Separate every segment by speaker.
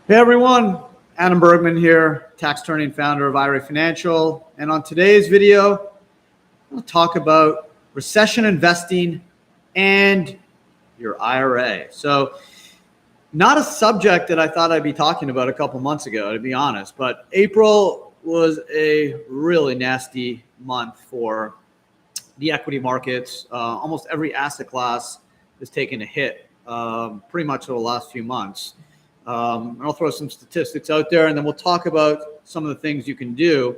Speaker 1: Hey everyone, Adam Bergman here, tax attorney and founder of IRA Financial. And on today's video, we'll talk about recession investing and your IRA. So not a subject that I thought I'd be talking about a couple months ago, to be honest, but April was a really nasty month for the equity markets. Almost every asset class has taken a hit pretty much over the last few months. And I'll throw some statistics out there, and then we'll talk about some of the things you can do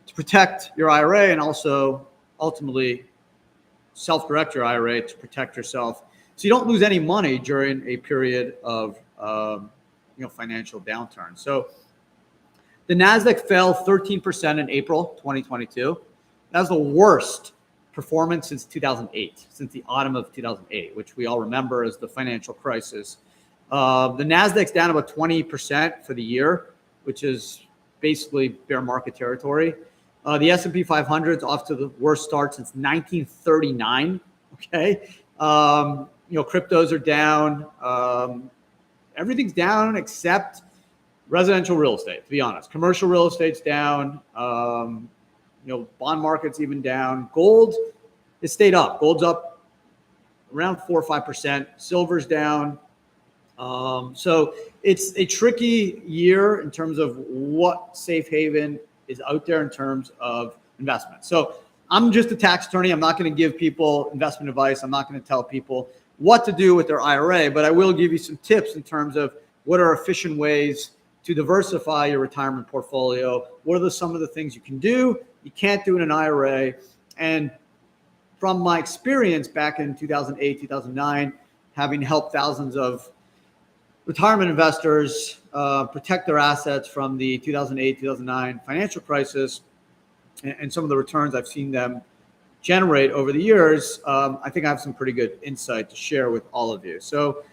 Speaker 1: to protect your IRA and also ultimately self-direct your IRA to protect yourself so you don't lose any money during a period of financial downturn. So the NASDAQ fell 13% in April 2022. That was the worst performance since 2008, since the autumn of 2008, which we all remember as the financial crisis. The NASDAQ's down about 20% for the year, which is basically bear market territory. The S&P 500 is off to the worst start since 1939. Okay, cryptos are down. Everything's down except residential real estate. To be honest, commercial real estate's down. Bond market's even down. Gold has stayed up. Gold's up around 4 or 5%. Silver's down. So it's a tricky year in terms of what safe haven is out there in terms of investment. So I'm just a tax attorney. I'm not going to give people investment advice. I'm not going to tell people what to do with their IRA, but I will give you some tips in terms of what are efficient ways to diversify your retirement portfolio. What are some of the things you can do, you can't do in an IRA? And from my experience back in 2008, 2009, having helped thousands of retirement investors protect their assets from the 2008, 2009 financial crisis and some of the returns I've seen them generate over the years, I think I have some pretty good insight to share with all of you. So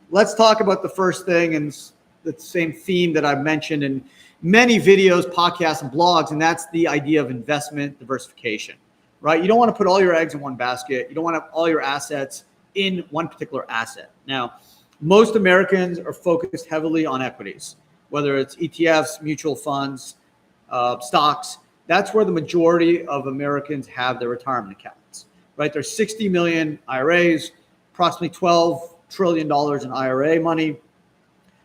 Speaker 1: let's talk about the first thing, and the same theme that I've mentioned in many videos, podcasts, and blogs, and that's the idea of investment diversification, right? You don't want to put all your eggs in one basket. You don't want to have all your assets in one particular asset. Now, most Americans are focused heavily on equities, whether it's ETFs, mutual funds, stocks. That's where the majority of Americans have their retirement accounts, right? There's 60 million IRAs, approximately $12 trillion in IRA money,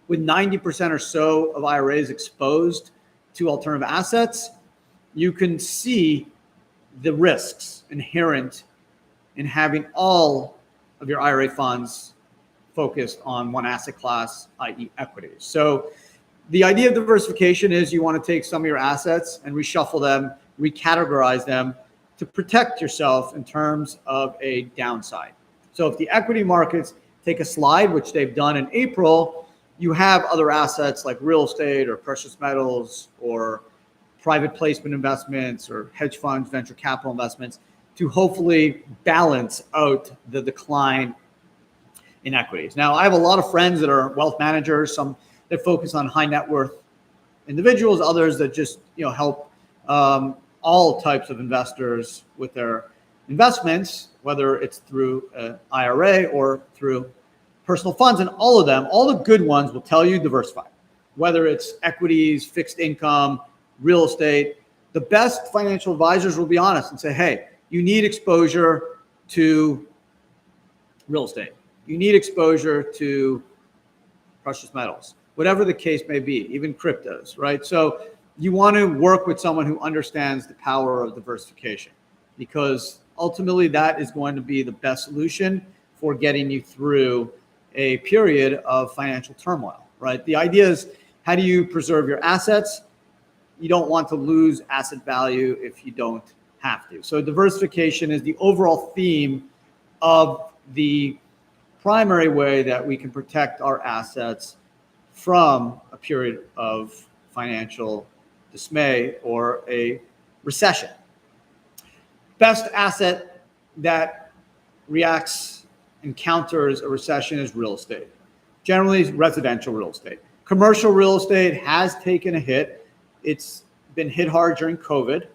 Speaker 1: with 90% or so of IRAs exposed to alternative assets. You can see the risks inherent in having all of your IRA funds focused on one asset class, i.e. equities. So the idea of diversification is you want to take some of your assets and reshuffle them, recategorize them to protect yourself in terms of a downside. So if the equity markets take a slide, which they've done in April, you have other assets like real estate or precious metals or private placement investments or hedge funds, venture capital investments to hopefully balance out the decline in equities. Now, I have a lot of friends that are wealth managers, some that focus on high net worth individuals, others that just help all types of investors with their investments, whether it's through an IRA or through personal funds. And all of them, all the good ones will tell you diversify, whether it's equities, fixed income, real estate. The best financial advisors will be honest and say, hey, you need exposure to real estate. You need exposure to precious metals, whatever the case may be, even cryptos, right? So you want to work with someone who understands the power of diversification, because ultimately that is going to be the best solution for getting you through a period of financial turmoil, right? The idea is, how do you preserve your assets? You don't want to lose asset value if you don't have to. So diversification is the overall theme of the primary way that we can protect our assets from a period of financial dismay or a recession. Best asset that reacts and counters a recession is real estate. Generally, residential real estate. Commercial real estate has taken a hit. It's been hit hard during COVID.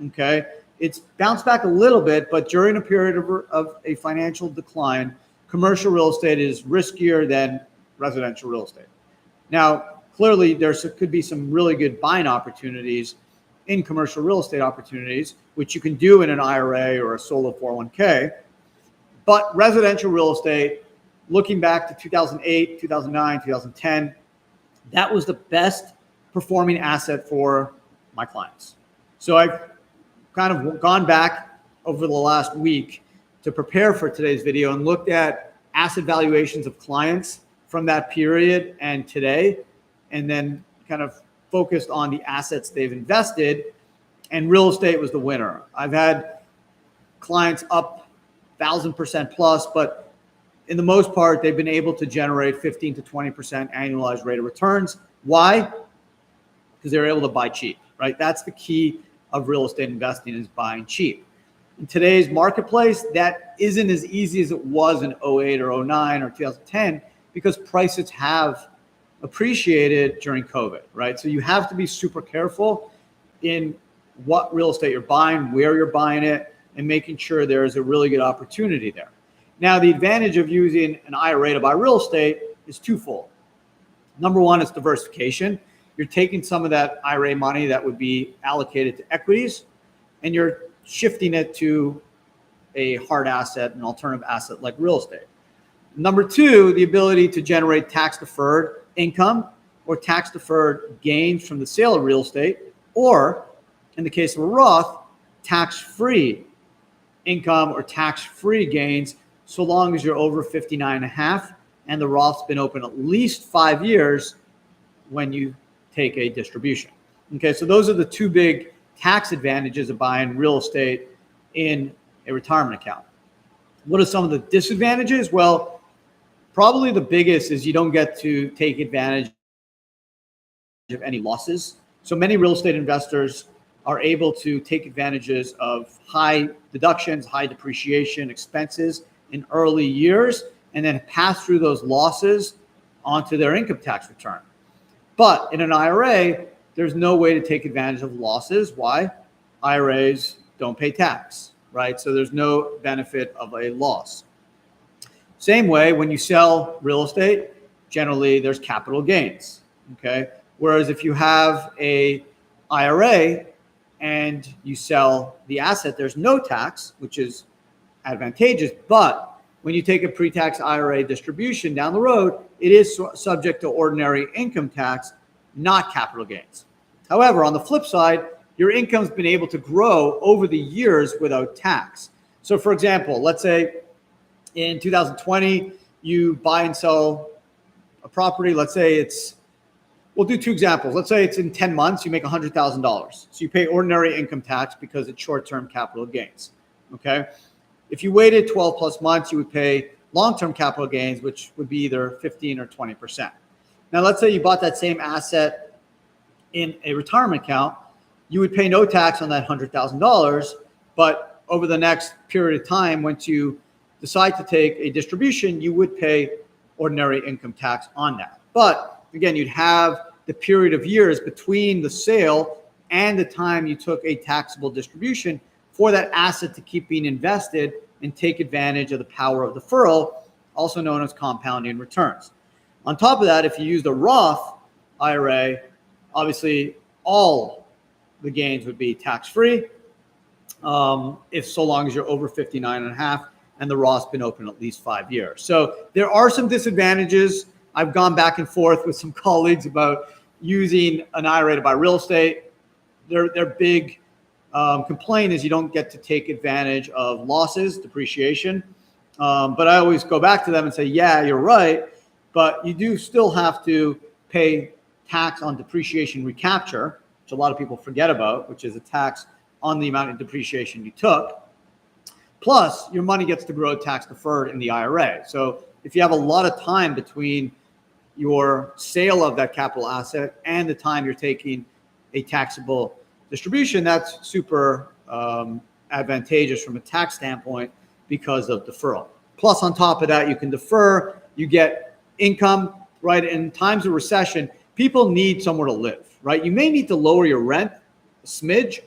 Speaker 1: Okay, it's bounced back a little bit, but during a period of a financial decline, commercial real estate is riskier than residential real estate. Now, clearly could be some really good buying opportunities in commercial real estate opportunities, which you can do in an IRA or a solo 401k. But residential real estate, looking back to 2008, 2009, 2010, that was the best performing asset for my clients. So I've kind of gone back over the last week to prepare for today's video and looked at asset valuations of clients from that period and today, and then kind of focused on the assets they've invested, and real estate was the winner. I've had clients up 1,000% plus, but in the most part, they've been able to generate 15 to 20% annualized rate of returns. Why? Because they're able to buy cheap, right? That's the key of real estate investing, is buying cheap. In today's marketplace, that isn't as easy as it was in 08 or 09 or 2010, because prices have appreciated during COVID, right? So you have to be super careful in what real estate you're buying, where you're buying it, and making sure there is a really good opportunity there. Now, the advantage of using an IRA to buy real estate is twofold. Number one is diversification. You're taking some of that IRA money that would be allocated to equities, and you're shifting it to a hard asset, an alternative asset like real estate. Number two, the ability to generate tax-deferred income or tax-deferred gains from the sale of real estate, or in the case of a Roth, tax-free income or tax-free gains, so long as you're over 59 and a half and the Roth's been open at least 5 years when you take a distribution. Okay, so those are the two big tax advantages of buying real estate in a retirement account. What are some of the disadvantages? Well, probably the biggest is you don't get to take advantage of any losses. So many real estate investors are able to take advantages of high deductions, high depreciation expenses in early years, and then pass through those losses onto their income tax return. But in an IRA, there's no way to take advantage of losses. Why? IRAs don't pay tax, right? So there's no benefit of a loss. Same way, when you sell real estate, generally there's capital gains, okay? Whereas if you have a IRA and you sell the asset, there's no tax, which is advantageous. But when you take a pre-tax IRA distribution down the road, it is subject to ordinary income tax, not capital gains. However, on the flip side, your income's been able to grow over the years without tax. So for example, let's say in 2020, you buy and sell a property. Let's say we'll do two examples. Let's say it's in 10 months, you make $100,000. So you pay ordinary income tax because it's short-term capital gains, okay? If you waited 12 plus months, you would pay long-term capital gains, which would be either 15 or 20%. Now, let's say you bought that same asset in a retirement account, you would pay no tax on that $100,000, but over the next period of time, once you decide to take a distribution, you would pay ordinary income tax on that. But again, you'd have the period of years between the sale and the time you took a taxable distribution for that asset to keep being invested and take advantage of the power of deferral, also known as compounding returns. On top of that, if you used a Roth IRA, obviously all the gains would be tax-free, if so long as you're over 59 and a half and the Roth's been open at least 5 years. So there are some disadvantages. I've gone back and forth with some colleagues about using an IRA to buy real estate. Their big complaint is you don't get to take advantage of losses, depreciation. But I always go back to them and say, yeah, you're right, but you do still have to pay tax on depreciation recapture, which a lot of people forget about, which is a tax on the amount of depreciation you took. Plus, your money gets to grow tax deferred in the IRA. So if you have a lot of time between your sale of that capital asset and the time you're taking a taxable distribution, that's super advantageous from a tax standpoint because of deferral. Plus, on top of that, you can defer, you get income, right? In times of recession, people need somewhere to live, right? You may need to lower your rent a smidge,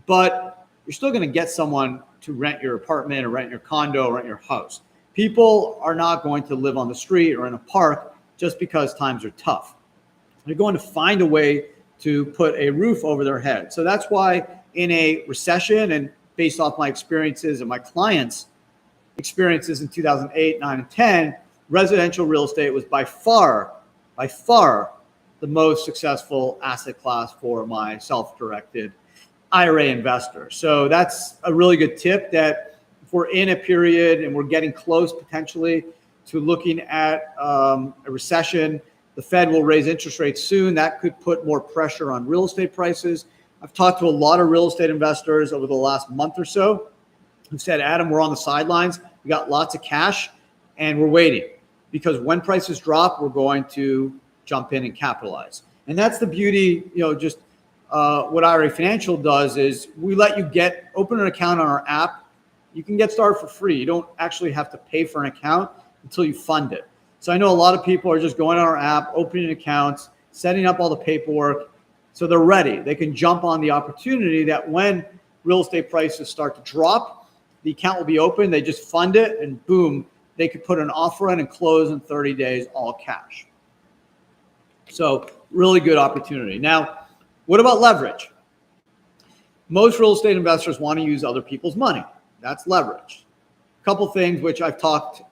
Speaker 1: but you're still going to get someone to rent your apartment or rent your condo or rent your house. People are not going to live on the street or in a park just because times are tough. they're going to find a way to put a roof over their head. So that's why in a recession, and based off my experiences and my clients' experiences in 2008, 9, and 10, residential real estate was by far the most successful asset class for my self-directed IRA investor. So that's a really good tip, that if we're in a period and we're getting close potentially to looking at a recession, the Fed will raise interest rates soon. That could put more pressure on real estate prices. I've talked to a lot of real estate investors over the last month or so who said, Adam, we're on the sidelines. We got lots of cash and we're waiting, because when prices drop, we're going to jump in and capitalize. And that's the beauty, just what IRA Financial does is we let you open an account on our app. You can get started for free. You don't actually have to pay for an account until you fund it. So I know a lot of people are just going on our app, opening accounts, setting up all the paperwork. So they're ready. They can jump on the opportunity that when real estate prices start to drop, the account will be open. They just fund it and boom, they could put an offer in and close in 30 days, all cash. So really good opportunity. Now, what about leverage? Most real estate investors want to use other people's money. That's leverage. A couple things which I've talked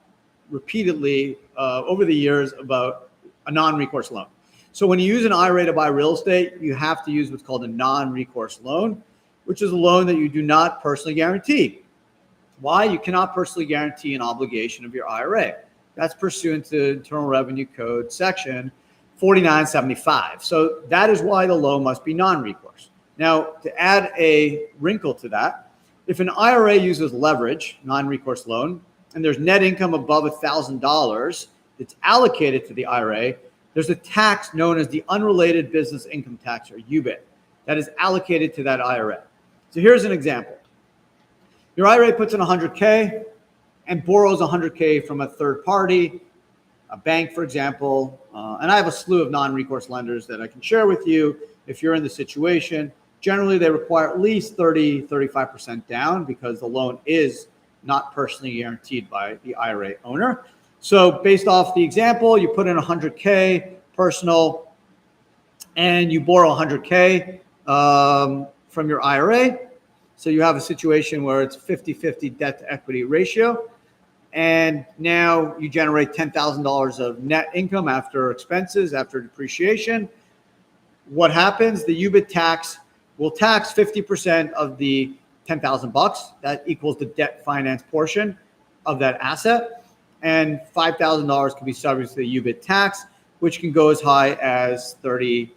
Speaker 1: repeatedly over the years about a non-recourse loan. So when you use an IRA to buy real estate, you have to use what's called a non-recourse loan, which is a loan that you do not personally guarantee. Why? You cannot personally guarantee an obligation of your IRA. That's pursuant to Internal Revenue Code section 4975. So that is why the loan must be non-recourse. Now, to add a wrinkle to that, if an IRA uses leverage, non-recourse loan, and there's net income above $1,000 that's allocated to the IRA, there's a tax known as the Unrelated Business Income Tax, or UBIT, that is allocated to that IRA. So here's an example. Your IRA puts in $100K and borrows $100K from a third party, a bank, for example. And I have a slew of non-recourse lenders that I can share with you if you're in the situation. Generally, they require at least 35% down because the loan is not personally guaranteed by the IRA owner. So based off the example, you put in $100K personal and you borrow $100K from your IRA. So you have a situation where it's 50-50 debt to equity ratio. And now you generate $10,000 of net income after expenses, after depreciation. What happens? The UBIT tax will tax 50% of the $10,000. That equals the debt finance portion of that asset. And $5,000 can be subject to the UBIT tax, which can go as high as 37%.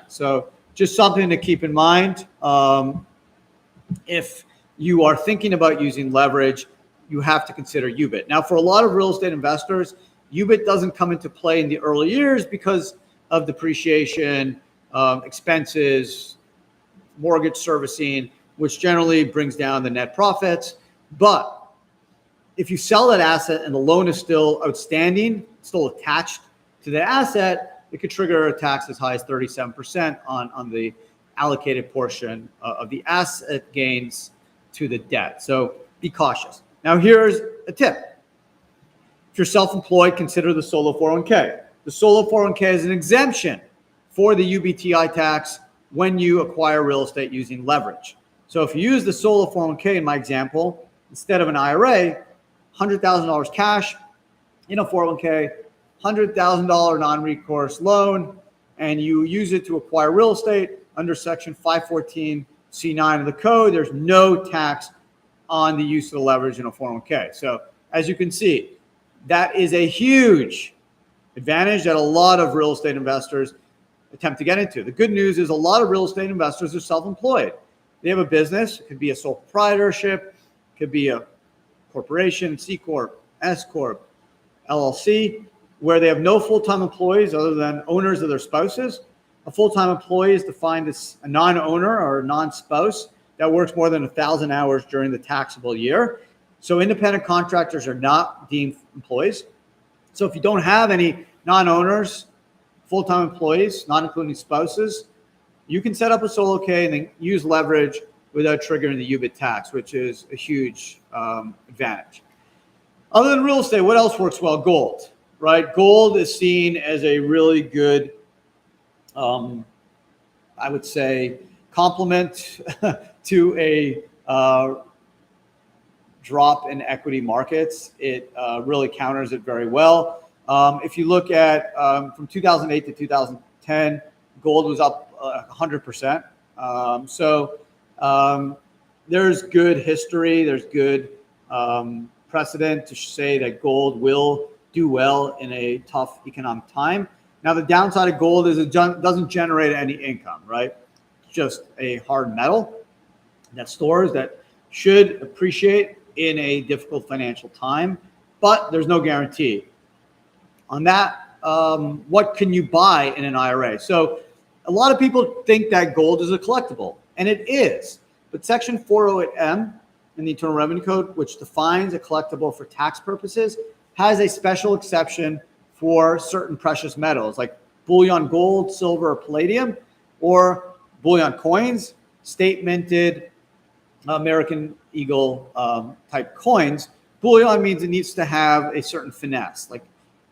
Speaker 1: So just something to keep in mind. If you are thinking about using leverage, you have to consider UBIT. Now, for a lot of real estate investors, UBIT doesn't come into play in the early years because of depreciation, expenses, mortgage servicing, which generally brings down the net profits. But if you sell that asset and the loan is still outstanding, still attached to the asset, it could trigger a tax as high as 37% on the allocated portion of the asset gains to the debt. So be cautious. Now, here's a tip. If you're self-employed, consider the solo 401k. The solo 401k is an exemption for the UBTI tax when you acquire real estate using leverage. So if you use the solo 401k in my example, instead of an IRA, $100,000 cash in a 401k, $100,000 non-recourse loan, and you use it to acquire real estate under section 514C9 of the code, there's no tax on the use of the leverage in a 401k. So as you can see, that is a huge advantage that a lot of real estate investors attempt to get into. The good news is a lot of real estate investors are self-employed. They have a business. It could be a sole proprietorship. It could be a corporation, C Corp, S Corp, LLC, where they have no full-time employees other than owners of their spouses. A full-time employee is defined as a non-owner or a non-spouse that works more than 1,000 hours during the taxable year. So independent contractors are not deemed employees. So if you don't have any non-owners, full-time employees, not including spouses, you can set up a solo K and then use leverage without triggering the UBIT tax, which is a huge advantage. Other than real estate, what else works well? Gold. right? Gold is seen as a really good, I would say, complement to a drop in equity markets. It really counters it very well. If you look at from 2008 to 2010, gold was up 100%. There's good history. There's good precedent to say that gold will do well in a tough economic time. Now, the downside of gold is it doesn't generate any income, right? It's just a hard metal that stores, that should appreciate in a difficult financial time, but there's no guarantee. On that, what can you buy in an IRA? So a lot of people think that gold is a collectible, and it is. But Section 408M in the Internal Revenue Code, which defines a collectible for tax purposes, has a special exception for certain precious metals like bullion gold, silver, or palladium, or bullion coins, state minted American Eagle type coins. Bullion means it needs to have a certain finesse, like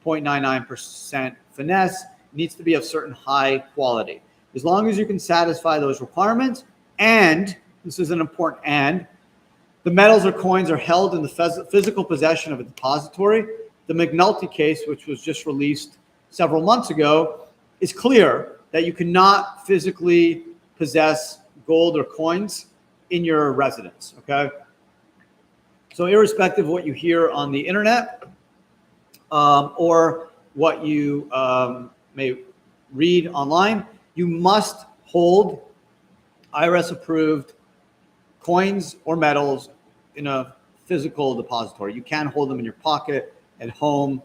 Speaker 1: 0.99% finesse, needs to be of certain high quality. As long as you can satisfy those requirements, and this is an important and, the metals or coins are held in the physical possession of a depository. The McNulty case, which was just released several months ago, is clear that you cannot physically possess gold or coins in your residence, okay? So irrespective of what you hear on the internet or what you may read online, you must hold IRS-approved coins or metals in a physical depository. You can't hold them in your pocket at home.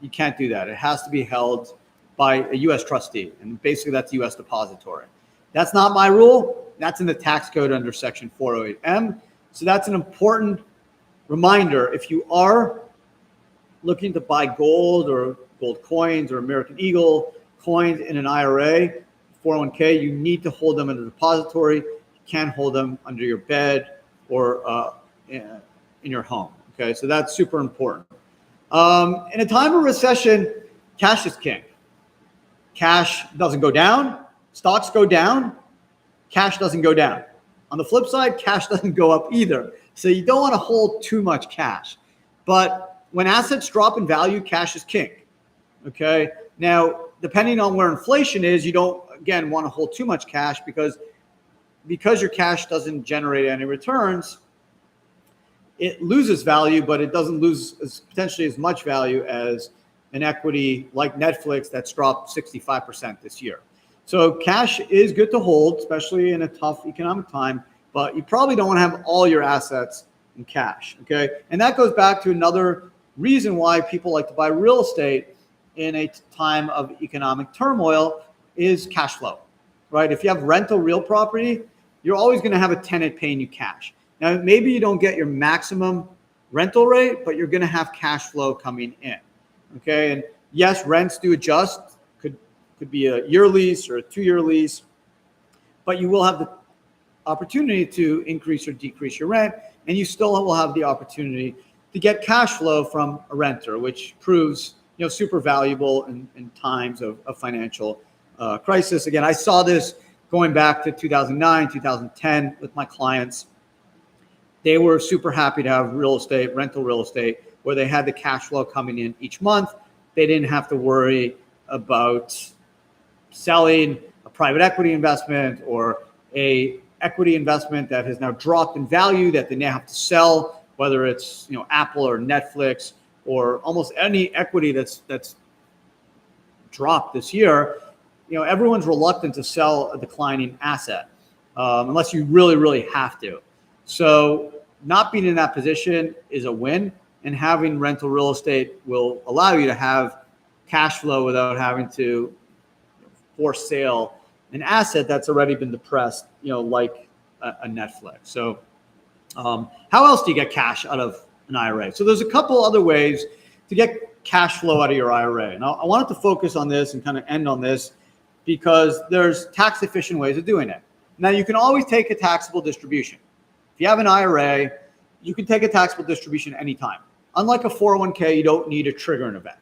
Speaker 1: You can't do that. It has to be held by a U.S. trustee, and basically that's a U.S. depository. That's not my rule. That's in the tax code under Section 408M. So that's an important reminder. If you are looking to buy gold or gold coins or American Eagle coins in an IRA, 401k, you need to hold them in a depository. You can't hold them under your bed or in your home. Okay, so that's super important. In a time of recession, cash is king. Cash doesn't go down. Stocks go down. Cash doesn't go down. On the flip side, cash doesn't go up either. So you don't want to hold too much cash. But when assets drop in value, cash is king. Okay. Now, depending on where inflation is, you don't, again, want to hold too much cash because your cash doesn't generate any returns. It loses value, but it doesn't lose potentially as much value as an equity like Netflix that's dropped 65% this year. So cash is good to hold, especially in a tough economic time, but you probably don't want to have all your assets in cash, okay? And that goes back to another reason why people like to buy real estate in a time of economic turmoil is cash flow, right? If you have rental real property, you're always going to have a tenant paying you cash. Now, maybe you don't get your maximum rental rate, but you're going to have cash flow coming in, okay? And yes, rents do adjust. Could be a year lease or a 2-year lease, but you will have the opportunity to increase or decrease your rent, and you still will have the opportunity to get cash flow from a renter, which proves super valuable in times of financial crisis. Again, I saw this going back to 2009, 2010 with my clients. They were super happy to have real estate, rental real estate, where they had the cash flow coming in each month. They didn't have to worry about selling a private equity investment or a equity investment that has now dropped in value that they now have to sell, whether it's Apple or Netflix or almost any equity that's dropped this year. Everyone's reluctant to sell a declining asset unless you really, really have to. So not being in that position is a win, and having rental real estate will allow you to have cash flow without having to force sale an asset that's already been depressed, like a Netflix. So how else do you get cash out of an IRA? So there's a couple other ways to get cash flow out of your IRA. And I wanted to focus on this and kind of end on this because there's tax efficient ways of doing it. Now, you can always take a taxable distribution. If you have an IRA, you can take a taxable distribution anytime. Unlike a 401k, you don't need to trigger an event.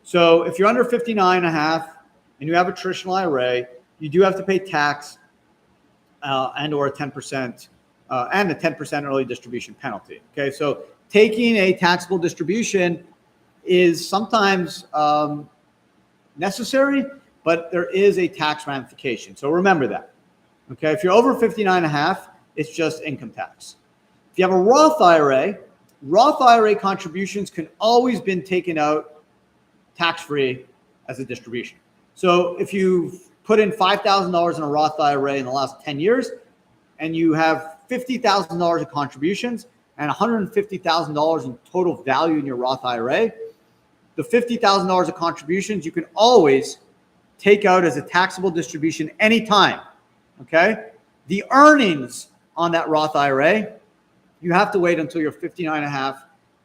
Speaker 1: So if you're under 59 and a half and you have a traditional IRA, you do have to pay tax and or a 10% and a 10% early distribution penalty. Okay, so taking a taxable distribution is sometimes necessary, but there is a tax ramification. So remember that. Okay, if you're over 59 and a half, it's just income tax. If you have a Roth IRA contributions can always been taken out tax-free as a distribution. So if you've put in $5,000 in a Roth IRA in the last 10 years, and you have $50,000 of contributions and $150,000 in total value in your Roth IRA, the $50,000 of contributions you can always take out as a taxable distribution anytime. Okay? The earnings on that Roth IRA, you have to wait until you're 59 and a half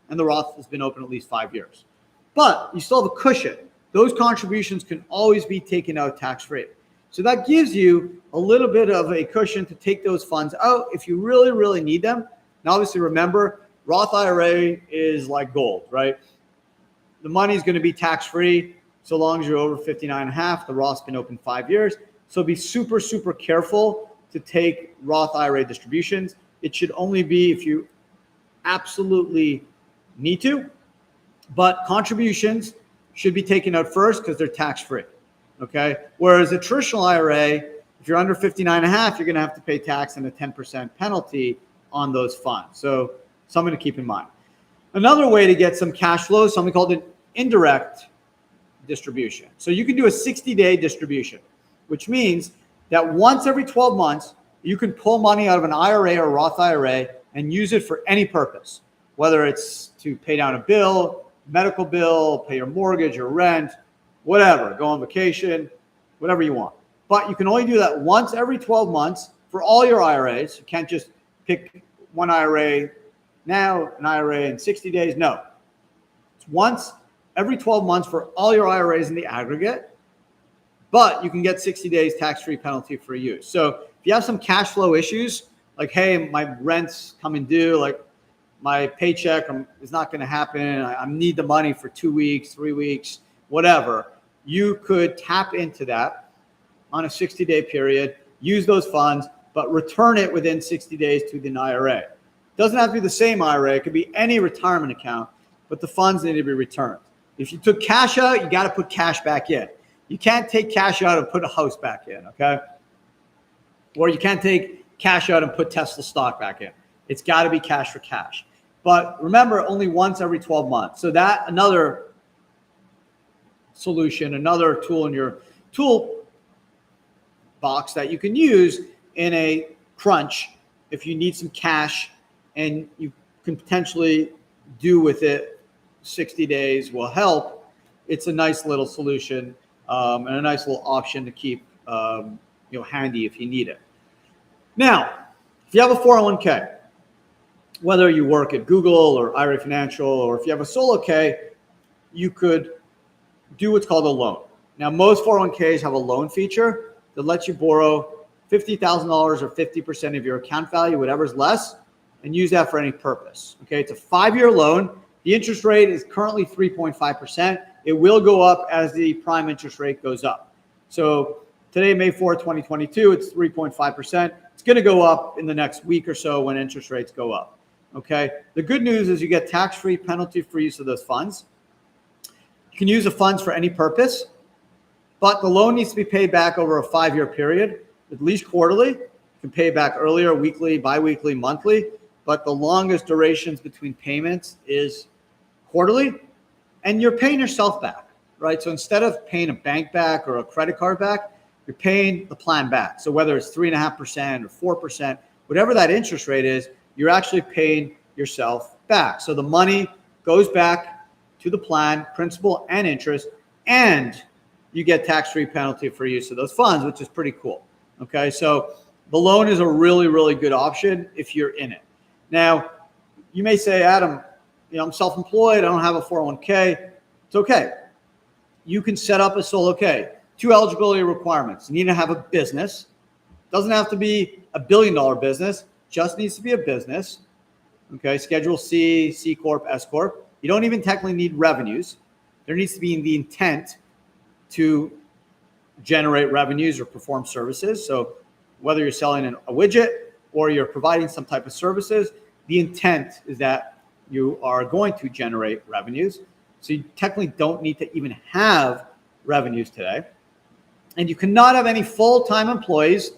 Speaker 1: and the Roth has been open at least 5 years. But you still have a cushion. Those contributions can always be taken out tax-free. So that gives you a little bit of a cushion to take those funds out if you really, really need them. Now, obviously, remember, Roth IRA is like gold, right? The money is going to be tax-free so long as you're over 59 and a half. The Roth's been open 5 years. So be super, super careful to take Roth IRA distributions. It should only be if you absolutely need to. But contributions should be taken out first because they're tax-free. Okay. Whereas a traditional IRA, if you're under 59 and a half, you're going to have to pay tax and a 10% penalty on those funds. So something to keep in mind. Another way to get some cash flow is something called an indirect distribution. So you can do a 60-day distribution, which means that once every 12 months, you can pull money out of an IRA or Roth IRA and use it for any purpose, whether it's to pay down a bill, medical bill, pay your mortgage or rent, whatever, go on vacation, whatever you want. But you can only do that once every 12 months for all your IRAs. You can't just pick one IRA now, an IRA in 60 days. No. It's once every 12 months for all your IRAs in the aggregate, but you can get 60 days tax-free penalty-free use. So if you have some cash flow issues, like, hey, my rent's coming due, like my paycheck is not going to happen, I need the money for 2 weeks, 3 weeks, whatever, you could tap into that on a 60-day period, use those funds, but return it within 60 days to the IRA. It doesn't have to be the same IRA. It could be any retirement account, but the funds need to be returned. If you took cash out, you got to put cash back in. You can't take cash out and put a house back in, okay? Or you can't take cash out and put Tesla stock back in. It's got to be cash for cash. But remember, only once every 12 months. So that another solution, another tool in your tool box that you can use in a crunch if you need some cash and you can potentially do with it 60 days will help. It's a nice little solution and a nice little option to keep handy if you need it. Now, if you have a 401k, whether you work at Google or IRA Financial, or if you have a solo K, you could do what's called a loan. Now, most 401ks have a loan feature that lets you borrow $50,000 or 50% of your account value, whatever's less, and use that for any purpose. Okay, it's a 5-year loan. The interest rate is currently 3.5%. It will go up as the prime interest rate goes up. So today, May 4, 2022, it's 3.5%. It's going to go up in the next week or so when interest rates go up. Okay, the good news is you get tax-free, penalty-free use of those funds. You can use the funds for any purpose, but the loan needs to be paid back over a 5-year period, at least quarterly. You can pay it back earlier, weekly, biweekly, monthly, but the longest durations between payments is quarterly, and you're paying yourself back, right? So instead of paying a bank back or a credit card back, you're paying the plan back. So whether it's 3.5% or 4%, whatever that interest rate is, you're actually paying yourself back. So the money goes back to the plan, principal and interest, and you get tax-free, penalty-free use of those funds, which is pretty cool. Okay, so the loan is a really, really good option if you're in it. Now, you may say, Adam, I'm self-employed, I don't have a 401k. It's okay. You can set up a solo K. 2 eligibility requirements. You need to have a business. Doesn't have to be a $1 billion business, just needs to be a business. Okay, Schedule C, C Corp, S Corp. You don't even technically need revenues. there needs to be the intent to generate revenues or perform services. So whether you're selling a widget or you're providing some type of services, the intent is that you are going to generate revenues. So you technically don't need to even have revenues today. And you cannot have any full-time employees,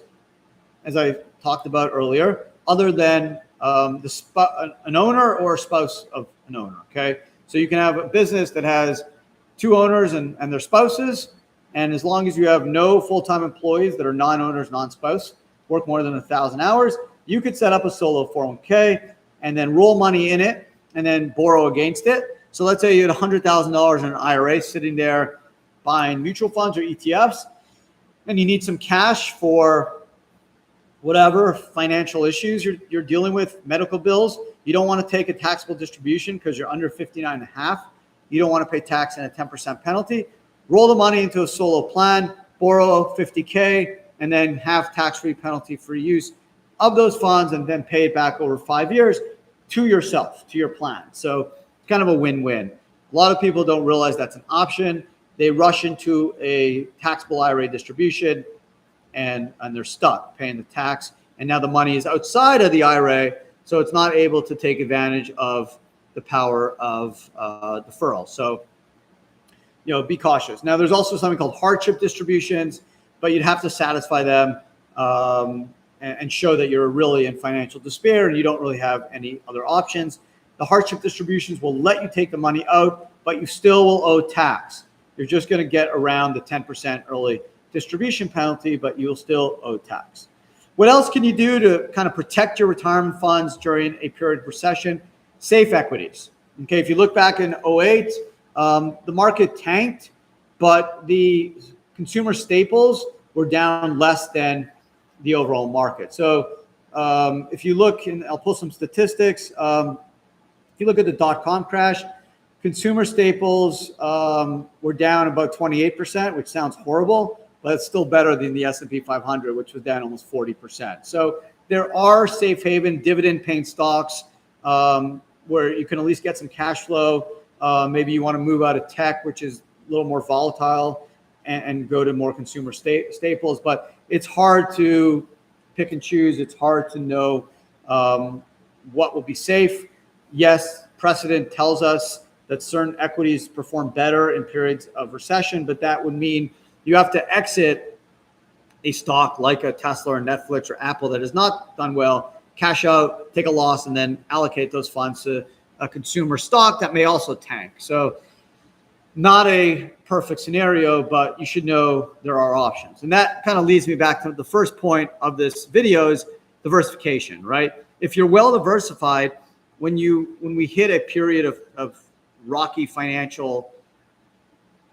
Speaker 1: as I talked about earlier, other than an owner or a spouse of an owner, okay? So you can have a business that has two owners and their spouses, and as long as you have no full-time employees that are non-owners, non-spouse, work more than 1,000 hours, you could set up a solo 401k and then roll money in it and then borrow against it. So let's say you had $100,000 in an IRA sitting there buying mutual funds or ETFs, and you need some cash for whatever financial issues you're dealing with, medical bills. You don't want to take a taxable distribution because you're under 59 and a half. You don't want to pay tax and a 10% penalty. Roll the money into a solo plan, borrow 50K, and then have tax-free, penalty-free use of those funds, and then pay it back over 5 years to yourself, to your plan. So kind of a win-win. A lot of people don't realize that's an option. They rush into a taxable IRA distribution and they're stuck paying the tax. And now the money is outside of the IRA, so it's not able to take advantage of the power of deferral. So, be cautious. Now, there's also something called hardship distributions, but you'd have to satisfy them and show that you're really in financial despair and you don't really have any other options. The hardship distributions will let you take the money out, but you still will owe tax. You're just going to get around the 10% early distribution penalty, but you'll still owe tax. What else can you do to kind of protect your retirement funds during a period of recession? Safe equities. Okay, if you look back in 2008, the market tanked, but the consumer staples were down less than the overall market. So if you look, and I'll pull some statistics, if you look at the dot-com crash, consumer staples were down about 28%, which sounds horrible, but it's still better than the S&P 500, which was down almost 40%. So there are safe haven dividend-paying stocks where you can at least get some cash flow. Maybe you want to move out of tech, which is a little more volatile, and go to more consumer staples. But it's hard to pick and choose. It's hard to know what will be safe. Yes, precedent tells us that certain equities perform better in periods of recession, but that would mean you have to exit a stock like a Tesla or Netflix or Apple that has not done well, cash out, take a loss, and then allocate those funds to a consumer stock that may also tank. So not a perfect scenario, but you should know there are options. And that kind of leads me back to the first point of this video is diversification, right? If you're well diversified, when we hit a period of rocky financial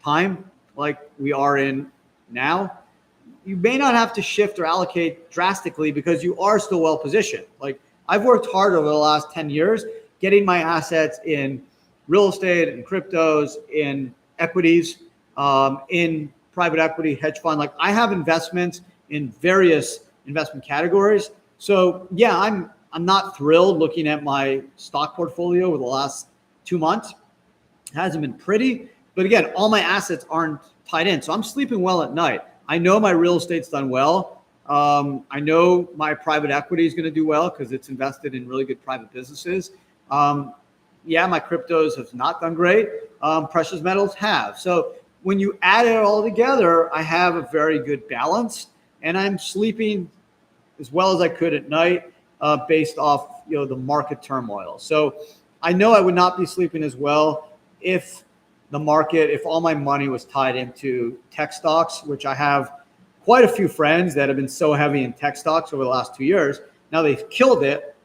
Speaker 1: time like we are in now, you may not have to shift or allocate drastically because you are still well positioned. Like I've worked hard over the last 10 years getting my assets in real estate, in cryptos, in equities, in private equity, hedge fund. Like I have investments in various investment categories. So yeah, I'm not thrilled looking at my stock portfolio over the last 2 months. It hasn't been pretty, but again, all my assets aren't tied in. So I'm sleeping well at night. I know my real estate's done well. I know my private equity is going to do well because it's invested in really good private businesses. Yeah, my cryptos have not done great. Precious metals have. So when you add it all together, I have a very good balance, and I'm sleeping as well as I could at night based off the market turmoil. So I know I would not be sleeping as well if all my money was tied into tech stocks, which I have quite a few friends that have been so heavy in tech stocks over the last 2 years. Now they've killed it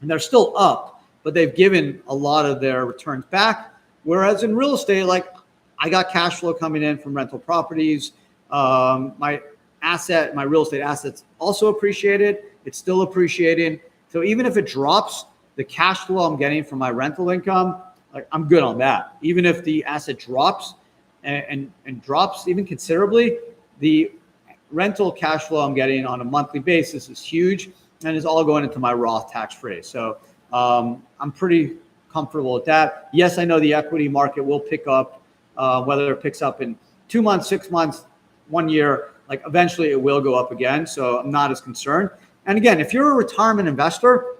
Speaker 1: and they're still up, but they've given a lot of their returns back. Whereas in real estate, like I got cash flow coming in from rental properties. My real estate assets also appreciated. It's still appreciating. So even if it drops, the cash flow I'm getting from my rental income, like I'm good on that. Even if the asset drops and drops even considerably, the rental cash flow I'm getting on a monthly basis is huge and is all going into my Roth tax-free. So I'm pretty comfortable with that. Yes, I know the equity market will pick up whether it picks up in 2 months, 6 months, 1 year, like eventually it will go up again. So I'm not as concerned. And again, if you're a retirement investor,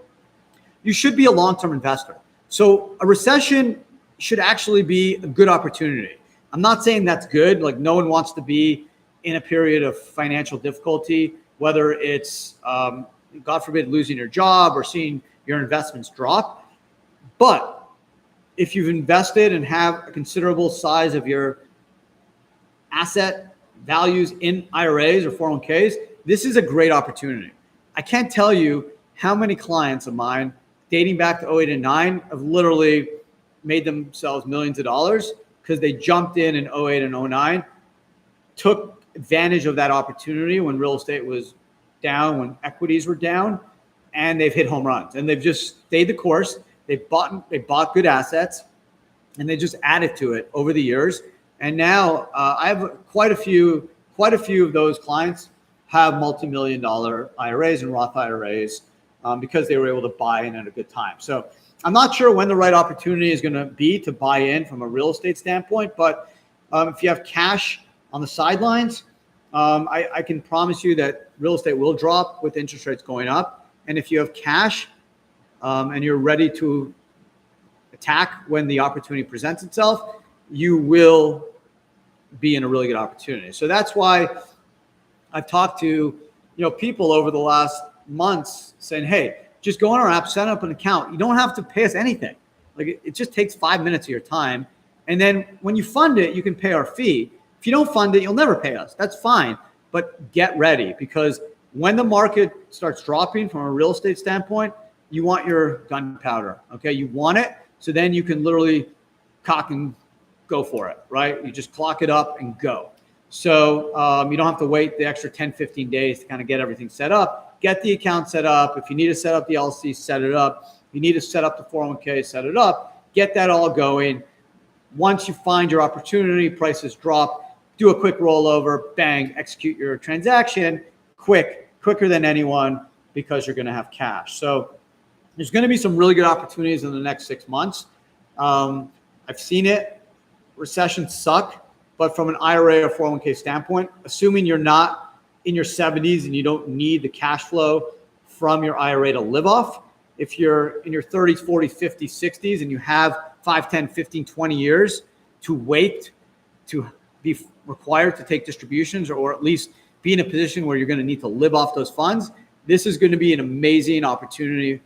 Speaker 1: you should be a long-term investor. So a recession should actually be a good opportunity. I'm not saying that's good. Like no one wants to be in a period of financial difficulty, whether it's, God forbid, losing your job or seeing your investments drop. But if you've invested and have a considerable size of your asset values in IRAs or 401ks, this is a great opportunity. I can't tell you how many clients of mine dating back to 08 and 09 have literally made themselves millions of dollars because they jumped in 08 and 09, took advantage of that opportunity when real estate was down, when equities were down, and they've hit home runs. And they've just stayed the course. They bought good assets, and they just added to it over the years. And now I have quite a few of those clients have multi-million-dollar IRAs and Roth IRAs because they were able to buy in at a good time. So I'm not sure when the right opportunity is going to be to buy in from a real estate standpoint, but if you have cash on the sidelines, I can promise you that real estate will drop with interest rates going up. And if you have cash and you're ready to attack when the opportunity presents itself, you will be in a really good opportunity. So that's why I've talked to people over the last months saying, hey, just go on our app, set up an account. You don't have to pay us anything. Like it just takes 5 minutes of your time. And then when you fund it, you can pay our fee. If you don't fund it, you'll never pay us. That's fine. But get ready, because when the market starts dropping from a real estate standpoint, you want your gunpowder. Okay. You want it. So then you can literally cock and go for it, right? You just clock it up and go. So you don't have to wait the extra 10, 15 days to kind of get everything set up. Get the account set up. If you need to set up the LLC, set it up. If you need to set up the 401k, set it up. Get that all going. Once you find your opportunity, prices drop, do a quick rollover, bang, execute your transaction quicker than anyone, because you're going to have cash. So there's going to be some really good opportunities in the next 6 months. I've seen it. Recessions suck. But from an IRA or 401k standpoint, assuming you're not in your 70s and you don't need the cash flow from your IRA to live off, if you're in your 30s, 40s, 50s, 60s, and you have 5, 10, 15, 20 years to wait to be required to take distributions, or at least be in a position where you're going to need to live off those funds, this is going to be an amazing opportunity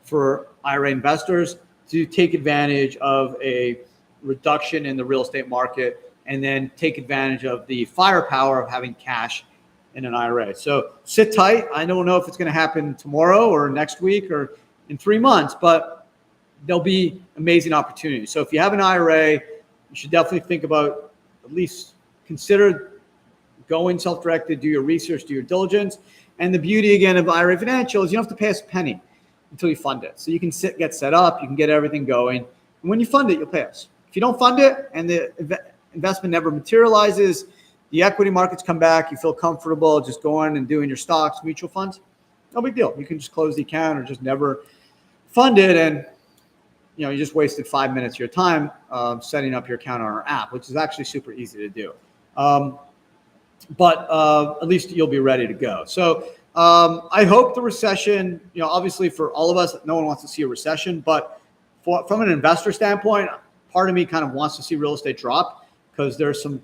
Speaker 1: for IRA investors to take advantage of a reduction in the real estate market, and then take advantage of the firepower of having cash in an IRA. So sit tight. I don't know if it's going to happen tomorrow or next week or in 3 months, but there'll be amazing opportunities. So if you have an IRA, you should definitely think about, at least consider going self-directed, do your research, do your diligence. And the beauty, again, of IRA Financial is you don't have to pay us a penny until you fund it. So you can get set up, you can get everything going. And when you fund it, you'll pay us. If you don't fund it and the investment never materializes, the equity markets come back, you feel comfortable just going and doing your stocks, mutual funds, no big deal. You can just close the account or just never fund it, and you just wasted 5 minutes of your time setting up your account on our app, which is actually super easy to do. But at least you'll be ready to go. So I hope the recession, obviously for all of us, no one wants to see a recession, but from an investor standpoint, part of me kind of wants to see real estate drop, because there's some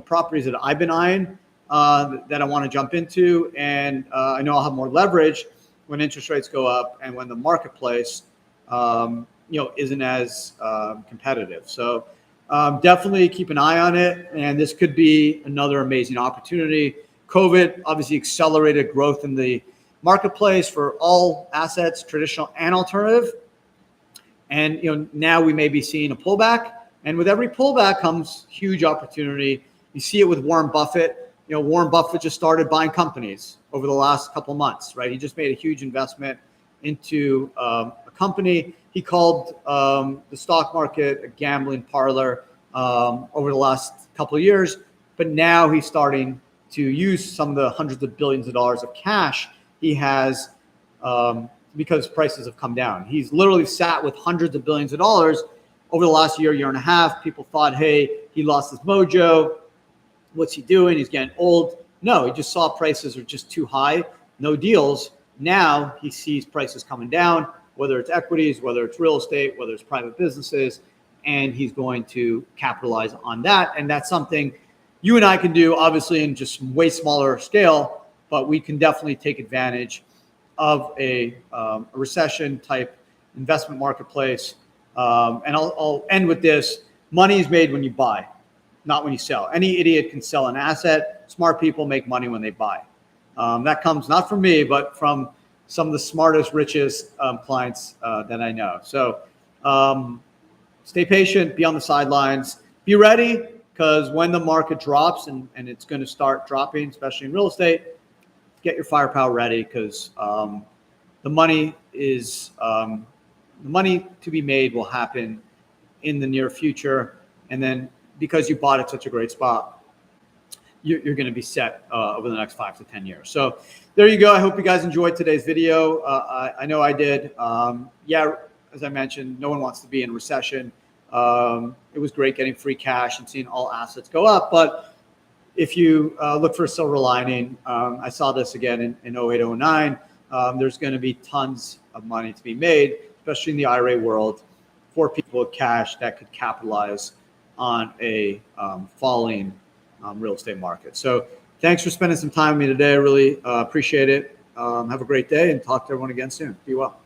Speaker 1: properties that I've been eyeing that I want to jump into, and I know I'll have more leverage when interest rates go up and when the marketplace isn't as competitive. So definitely keep an eye on it, and this could be another amazing opportunity. COVID obviously accelerated growth in the marketplace for all assets, traditional and alternative. And now we may be seeing a pullback, and with every pullback comes huge opportunity. You see it with Warren Buffett. Warren Buffett just started buying companies over the last couple of months, right? He just made a huge investment into a company. He called the stock market a gambling parlor over the last couple of years, but now he's starting to use some of the hundreds of billions of dollars of cash he has because prices have come down. He's literally sat with hundreds of billions of dollars over the last year and a half. People thought, hey, he lost his mojo. What's he doing? He's getting old. No, he just saw prices are just too high, no deals. Now he sees prices coming down, whether it's equities, whether it's real estate, whether it's private businesses, and he's going to capitalize on that. And that's something you and I can do, obviously, in just way smaller scale, but we can definitely take advantage of a recession type investment marketplace. And I'll end with this. Money is made when you buy, not when you sell. Any idiot can sell an asset. Smart people make money when they buy. That comes not from me, but from some of the smartest, richest clients that I know. So stay patient, be on the sidelines, be ready, because when the market drops, and it's going to start dropping, especially in real estate, get your firepower ready, because the money to be made will happen in the near future. And then because you bought at such a great spot, you're going to be set over the next 5 to 10 years. So there you go. I hope you guys enjoyed today's video. I know I did. Yeah, as I mentioned, no one wants to be in recession. It was great getting free cash and seeing all assets go up. But if you look for a silver lining, I saw this again in 08, 09. There's going to be tons of money to be made, especially in the IRA world, for people with cash that could capitalize on a falling real estate market. So thanks for spending some time with me today. I really appreciate it. Have a great day, and talk to everyone again soon. Be well.